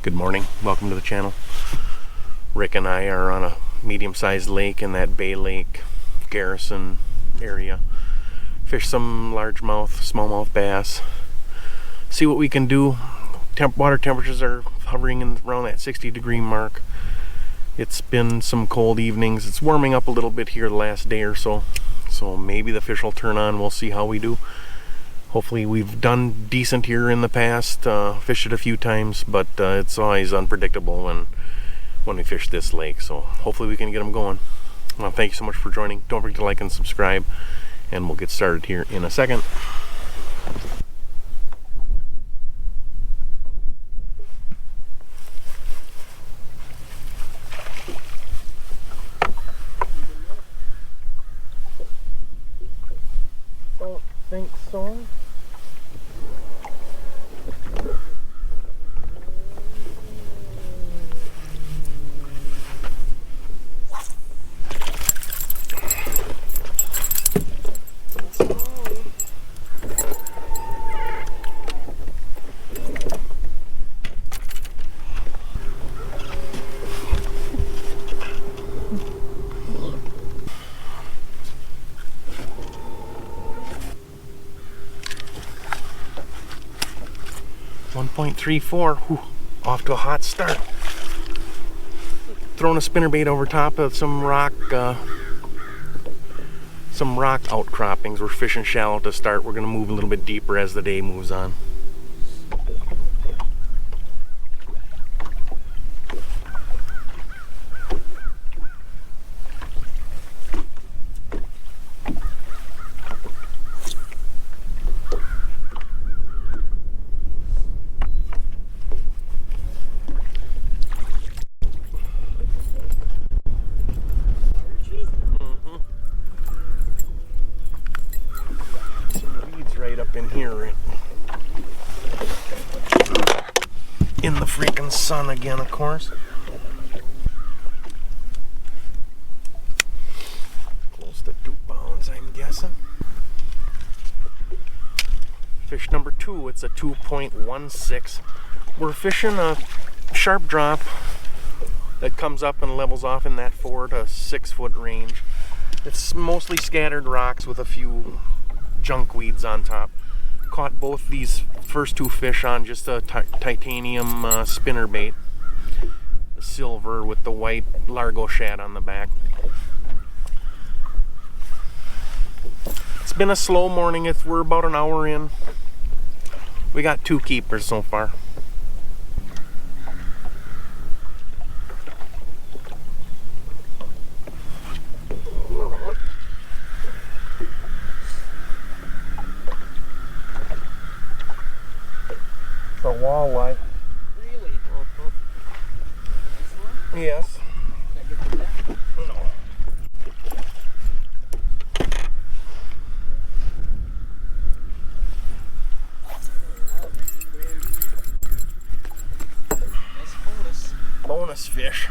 Good morning, welcome to the channel. Rick and I are on a medium-sized lake in that Bay Lake Garrison area. Fish some largemouth, smallmouth bass. See what we can do. Water temperatures are hovering around that 60-degree mark. It's been some cold evenings. It's warming up a little bit here the last day or so. So maybe the fish will turn on. We'll see how we do. Hopefully we've done decent here in the past, fished it a few times, but it's always unpredictable when we fish this lake, so hopefully we can get them going. Well, thank you so much for joining. Don't forget to like and subscribe, and we'll get started here in a second. Don't think so. .34, off to a hot start. Throwing a spinnerbait over top of some rock outcroppings. We're fishing shallow to start. We're going to move a little bit deeper as the day moves on. Right up in here, right in the freaking sun again, of course. Close to 2 pounds, I'm guessing. Fish number 2, it's a 2.16. We're fishing a sharp drop that comes up and levels off in that 4 to 6 foot range. It's mostly scattered rocks with a few junk weeds on top. Caught both these first 2 fish on just a titanium spinnerbait, the silver with the white largo shad on the back. It's been a slow morning. We're about an hour in. We got 2 keepers so far. A walleye. Really? Yes. Can I get to that? No. Nice bonus. Bonus fish.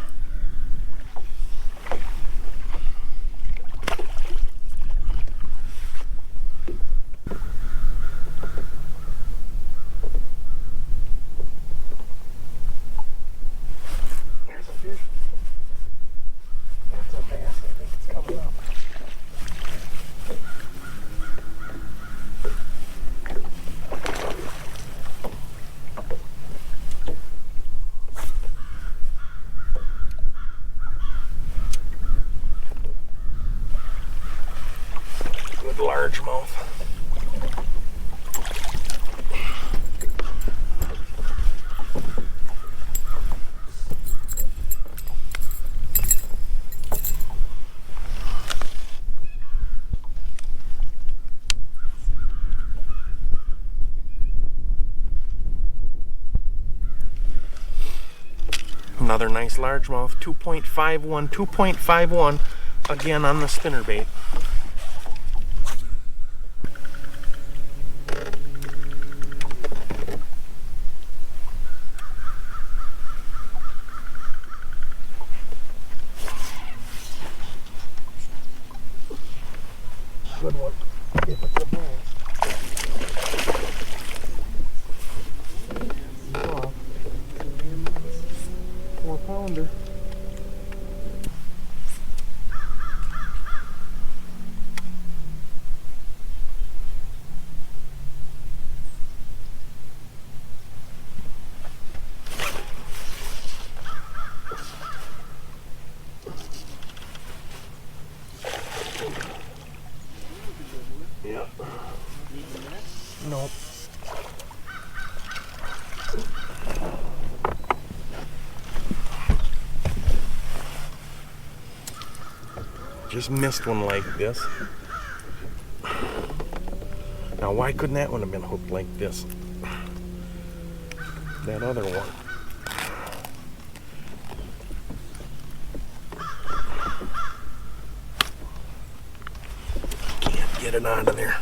Largemouth. Another nice largemouth, 2.51, again on the spinnerbait. Good one, if it's a bull. pounder. Yep. Nope. Just missed one like this. Now why couldn't that one have been hooked like this? That other one. Can't get it out of there.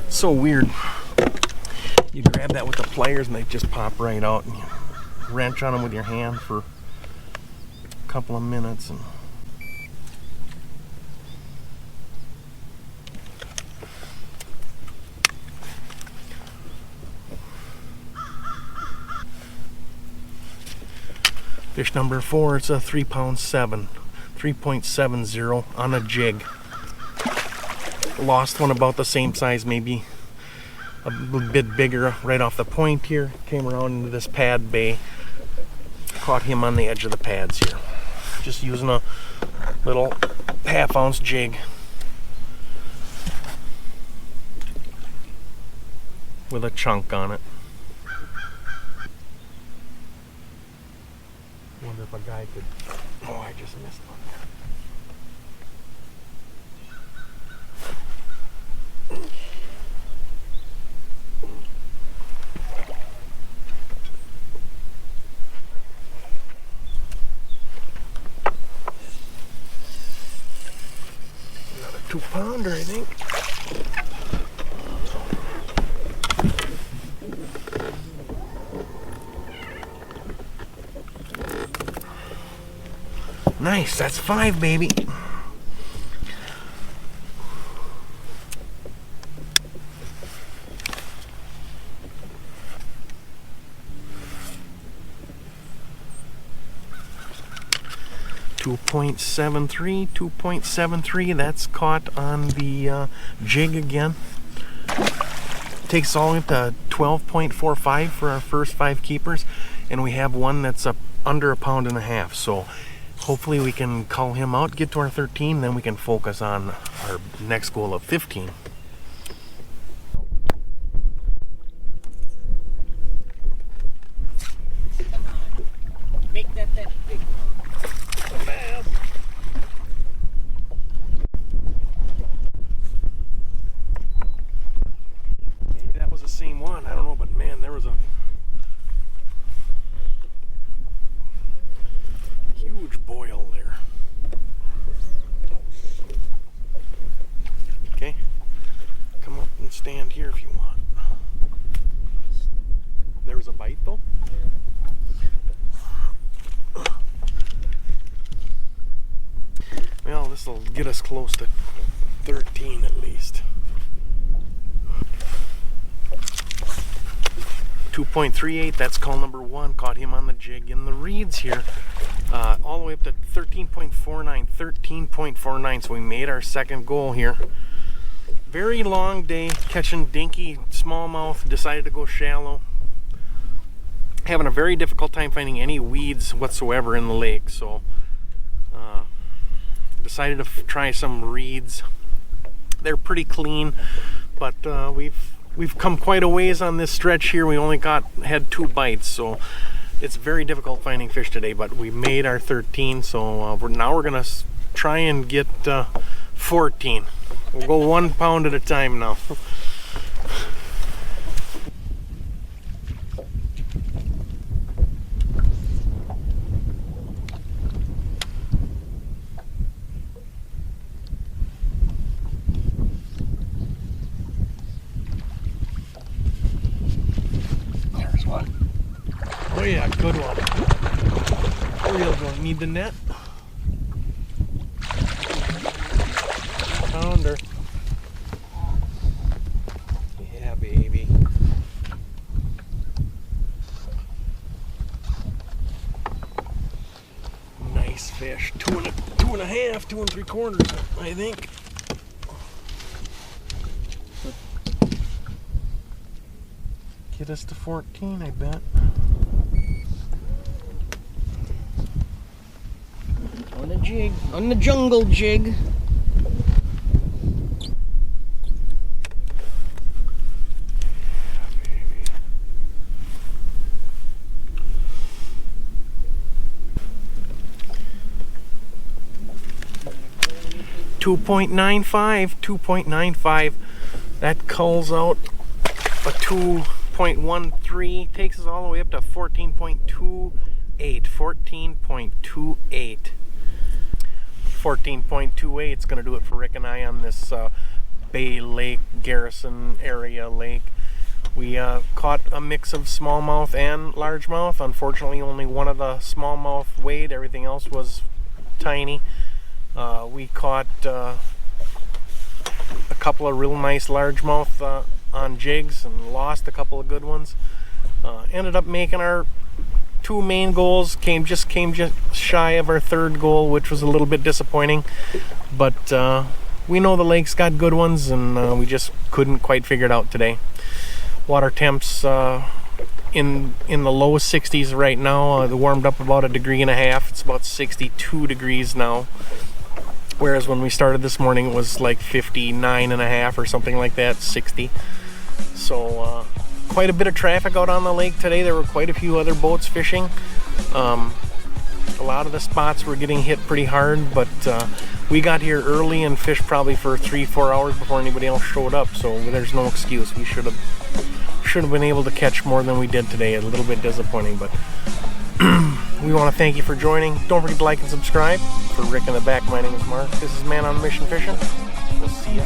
So weird. You grab that with the pliers and they just pop right out, and you wrench on them with your hand for a couple of minutes and fish number 4, it's a 3 pound 7, 3.70 on a jig. Lost one about the same size, maybe a bit bigger right off the point here. Came around into this pad bay. Caught him on the edge of the pads here. Just using a little half-ounce jig. With a chunk on it. Wonder if a guy could... Oh, I just missed one. Another 2 pounder, I think. Nice, that's 5, baby. .73, that's caught on the jig again. Takes all up to 12.45 for our first 5 keepers, and we have one that's up under 1.5 pounds. So hopefully we can call him out, get to our 13, then we can focus on our next goal of 15. Make that big. Maybe that was the same one, I don't know, but man, there was a huge boil there. Okay, come up and stand here if you want. There was a bite though? Well, this will get us close to 13 at least. 2.38, that's call number 1. Caught him on the jig in the reeds here. All the way up to 13.49, so we made our second goal here. Very long day catching dinky smallmouth. Decided to go shallow. Having a very difficult time finding any weeds whatsoever in the lake, so decided to try some reeds. They're pretty clean, but we've come quite a ways on this stretch here. We only had 2 bites, so it's very difficult finding fish today, but we made our 13, so now we're gonna try and get 14. We'll go 1 pound at a time now. There's one. Oh yeah, good one. Real good. Need the net? Pounder. 2 3/4, I think. Get us to 14, I bet. On the jig, on the jungle jig. .95. That culls out a 2.13, takes us all the way up to 14.28. 14.28 is going to do it for Rick and I on this Bay Lake, Garrison area lake. We caught a mix of smallmouth and largemouth. Unfortunately, only one of the smallmouth weighed. Everything else was tiny. We caught a couple of real nice largemouth on jigs and lost a couple of good ones. Ended up making our 2 main goals, came just shy of our 3rd goal, which was a little bit disappointing. But we know the lake's got good ones, and we just couldn't quite figure it out today. Water temps in the low 60s right now. They warmed up about 1.5 degrees. It's about 62 degrees now. Whereas when we started this morning, it was like 59.5 or something like that, 60. So quite a bit of traffic out on the lake today. There were quite a few other boats fishing. A lot of the spots were getting hit pretty hard, but we got here early and fished probably for 3-4 hours before anybody else showed up. So there's no excuse. We should have been able to catch more than we did today. A little bit disappointing, but we want to thank you for joining. Don't forget to like and subscribe. For Rick in the back, my name is Mark. This is Man on a Mission Fishing. We'll see you.